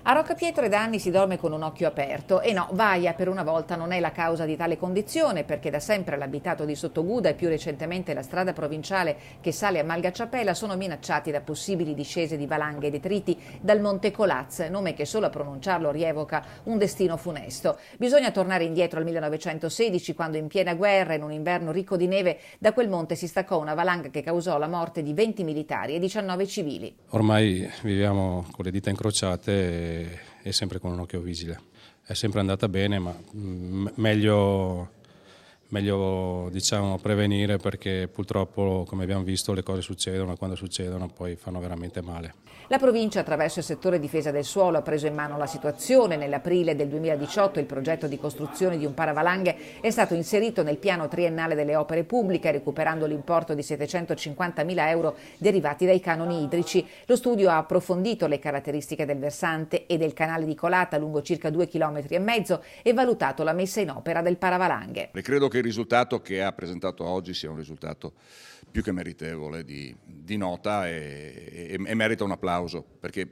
A Roccapietro da anni si dorme con un occhio aperto e no, Vaia per una volta non è la causa di tale condizione, perché da sempre l'abitato di Sottoguda e più recentemente la strada provinciale che sale a Malgacciapela sono minacciati da possibili discese di valanghe e detriti dal Monte Colaz, nome che solo a pronunciarlo rievoca un destino funesto. Bisogna tornare indietro al 1916, quando in piena guerra, in un inverno ricco di neve, da quel monte si staccò una valanga che causò la morte di 20 militari e 19 civili. Ormai viviamo con le dita incrociate e sempre con un occhio vigile. È sempre andata bene, ma meglio diciamo prevenire, perché purtroppo, come abbiamo visto, le cose succedono e quando succedono poi fanno veramente male. La provincia, attraverso il settore difesa del suolo, ha preso in mano la situazione. Nell'aprile del 2018 il progetto di costruzione di un paravalanghe è stato inserito nel piano triennale delle opere pubbliche, recuperando l'importo di 750.000 euro derivati dai canoni idrici. Lo studio ha approfondito le caratteristiche del versante e del canale di colata lungo circa 2,5 km e valutato la messa in opera del paravalanghe. E credo che il risultato che ha presentato oggi sia un risultato più che meritevole di nota e merita un applauso, perché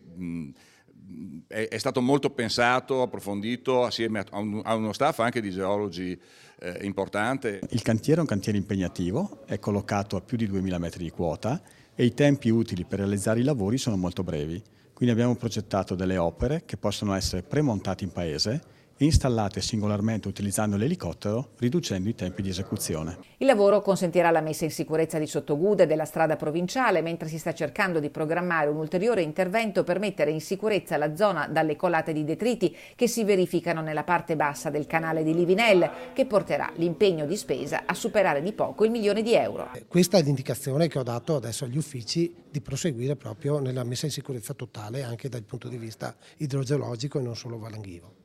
è stato molto pensato, approfondito, assieme a uno staff anche di geologi importante. Il cantiere è un cantiere impegnativo, è collocato a più di 2000 metri di quota e i tempi utili per realizzare i lavori sono molto brevi. Quindi abbiamo progettato delle opere che possono essere premontate in paese e installate singolarmente utilizzando l'elicottero, riducendo i tempi di esecuzione. Il lavoro consentirà la messa in sicurezza di Sottoguda e della strada provinciale, mentre si sta cercando di programmare un ulteriore intervento per mettere in sicurezza la zona dalle colate di detriti che si verificano nella parte bassa del canale di Livinel, che porterà l'impegno di spesa a superare di poco il €1.000.000. Questa è l'indicazione che ho dato adesso agli uffici, di proseguire proprio nella messa in sicurezza totale anche dal punto di vista idrogeologico e non solo valanghivo.